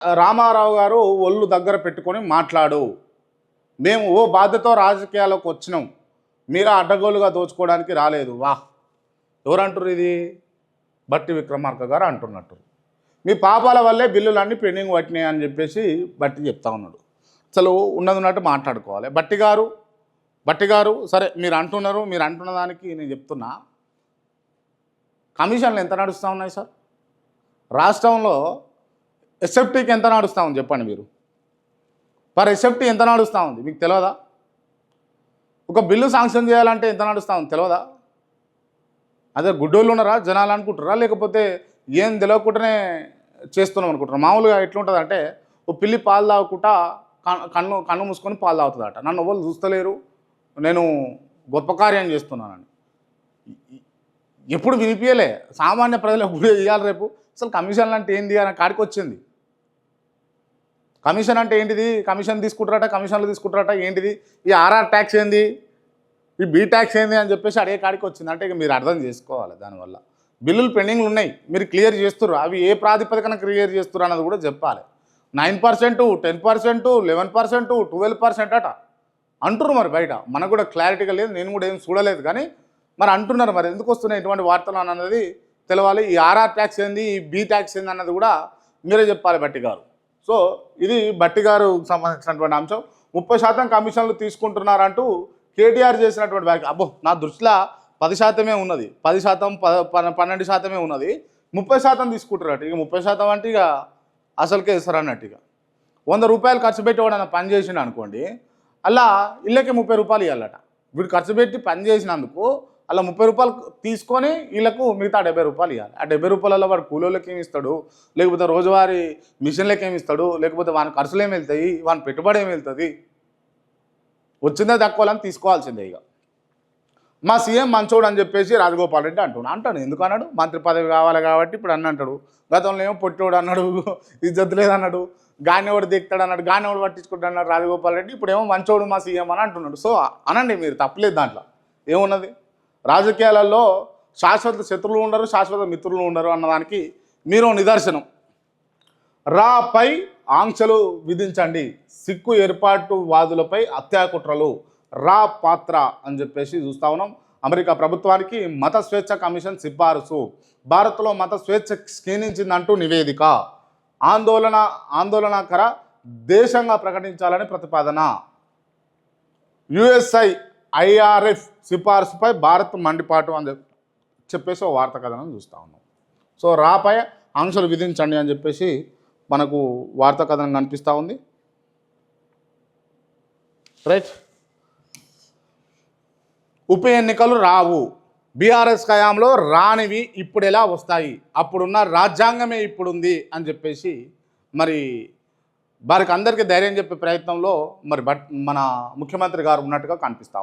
రామారావు గారు ఒళ్ళు దగ్గర పెట్టుకొని మాట్లాడు. మేము ఓ బాధ్యతతో రాజకీయాల్లోకి వచ్చినాం, మీరు అడ్డగోలుగా దోచుకోవడానికి రాలేదు. వాహ్! ఎవరంటారు ఇది? బట్టి విక్రమార్క గారు అంటున్నట్టు. మీ పాపాల వల్లే బిల్లులన్నీ పెండింగ్ పట్టినాయి అని చెప్పేసి బట్టి చెప్తా ఉన్నాడు. అసలు ఉన్నది ఉన్నట్టు మాట్లాడుకోవాలి. బట్టి గారు సరే మీరు అంటున్నారు, మీరు అంటున్న దానికి నేను చెప్తున్నా, కమిషన్లు ఎంత నడుస్తూ ఉన్నాయి సార్? రాష్ట్రంలో ఎస్ఎఫ్టీకి ఎంత నడుస్తూ ఉంది చెప్పండి మీరు? పర్ ఎస్ఎఫ్టీ ఎంత నడుస్తూ ఉంది మీకు తెలియదా? ఒక బిల్లు శాంక్షన్ చేయాలంటే ఎంత నడుస్తూ ఉంది తెలియదా? అదే గుడ్డోళ్ళు ఉన్నారా జనాలు అనుకుంటారా, లేకపోతే ఏం తెలియకుండానే చేస్తున్నాం అనుకుంటారా? మామూలుగా ఎట్లుంటుంది అంటే, ఓ పిల్లి పాలు తాగుకుంటా కన్ను మూసుకొని పాలు తాగుతుందట. నన్ను ఎవరు చూస్తలేరు, నేను గొప్ప కార్యం చేస్తున్నానని ఎప్పుడు వినిపించలే. సామాన్య ప్రజలు ఎప్పుడు ఇవ్వాలి రేపు. అసలు కమిషన్లు అంటే ఏంది అనే కాడికి వచ్చింది. కమిషన్ అంటే ఏంటిది? కమిషన్లు తీసుకుంటారట ఏంటిది? ఈ ఆర్ఆర్ ట్యాక్స్ ఏంది, ఈ బీ ట్యాక్స్ ఏంది అని చెప్పేసి అడిగే కాడికి వచ్చింది. అంటే ఇక మీరు అర్థం చేసుకోవాలి. దానివల్ల బిల్లులు పెండింగ్లు ఉన్నాయి, మీరు క్లియర్ చేస్తున్నారు. అవి ఏ ప్రాతిపదికన క్లియర్ చేస్తున్నారు అన్నది కూడా చెప్పాలి. 9%, 10%, 11%, 12% అట అంటున్నారు. మరి బయట మనకు కూడా క్లారిటీగా లేదు, నేను కూడా ఏం చూడలేదు, కానీ మరి అంటున్నారు. మరి ఎందుకు వస్తున్నాయి ఇటువంటి వార్తలు అన్నది తెలవాలి. ఈ ఆర్ఆర్ ట్యాక్స్ ఏంది, ఈ బీ ట్యాక్స్ ఏంది అన్నది కూడా మీరే చెప్పాలి బట్టి గారు. సో ఇది బట్టి గారు సంబంధించినటువంటి అంశం. 30% కమిషన్లు తీసుకుంటున్నారంటూ కేటీఆర్ చేసినటువంటి వ్యాఖ్య. అబ్బో, నా దృష్టిలో 10% ఉన్నది, 10%, 12% ఉన్నది. 30% తీసుకుంటారట. ఇక 30% అంటే ఇక అసలుకే ఇస్తారు అన్నట్టు. ఇక 100 రూపాయలు ఖర్చు పెట్టి వాడు పని చేసిండు అనుకోండి, అలా ఇళ్ళకి 30 రూపాయలు ఇవ్వాలట. వీడు ఖర్చు పెట్టి పని చేసినందుకు అలా 30 రూపాయలు తీసుకొని వీళ్ళకు మిగతా 70 రూపాయలు ఇవ్వాలి. ఆ 70 రూపాయలలో వాడు కూలోళ్ళకి ఏమి ఇస్తాడు, లేకపోతే రోజువారీ మిషన్లకి ఏమి ఇస్తాడు, లేకపోతే వాని ఖర్చులు ఏమి వెళ్తాయి, వాని పెట్టుబడి ఏమి వెళ్తుంది? వచ్చిందే తక్కువలని తీసుకోవాల్సిందే. ఇక మా సీఎం మంచోడు అని చెప్పేసి రాజగోపాల్ రెడ్డి అంటాడు. ఎందుకు అన్నాడు? మంత్రి పదవి కావాలి కాబట్టి ఇప్పుడు అంటాడు. గతంలో ఏమో పొట్టోడు అన్నాడు, ఇజ్జత్ లేదన్నాడు, గానెవడు దిగుతాడు అన్నాడు, గానెవడు పట్టించుకుంటాడు అన్నాడు రాజగోపాల్ రెడ్డి. ఇప్పుడు ఏమో మంచోడు మా సీఎం అని అంటున్నాడు. సో అనండి మీరు, తప్పలేదు. దాంట్లో ఏమున్నది? రాజకీయాలలో శాశ్వత శత్రువులు ఉండరు, శాశ్వత మిత్రులు ఉండరు అన్నదానికి మీరు నిదర్శనం. రాపై ఆంక్షలు విధించండి, సిక్కు ఏర్పాటువాదులపై హత్యాకుట్రలు, రా పాత్ర అని చెప్పేసి చూస్తా ఉన్నాం. అమెరికా ప్రభుత్వానికి మత స్వేచ్ఛ కమిషన్ సిఫారసు, భారత్లో మత స్వేచ్ఛ క్షీణించిందంటూ నివేదిక, ఆందోళనకర దేశంగా ప్రకటించాలని ప్రతిపాదన, USIRF సిఫారసుపై భారత్ మండిపాటు అని చెప్పేసి ఓ వార్త కథనం చూస్తూ ఉన్నాం. సో రాపై ఆంక్షలు విధించండి అని చెప్పేసి మనకు వార్తా కథనం కనిపిస్తూ ఉంది. రైట్. ఉప ఎన్నికలు రావు, బీఆర్ఎస్ హయాంలో రానివి ఇప్పుడు ఎలా వస్తాయి, అప్పుడున్న రాజ్యాంగమే ఇప్పుడుంది అని చెప్పేసి మరి వారికి అందరికీ ధైర్యం చెప్పే ప్రయత్నంలో మరి మన ముఖ్యమంత్రి గారు ఉన్నట్టుగా కనిపిస్తూ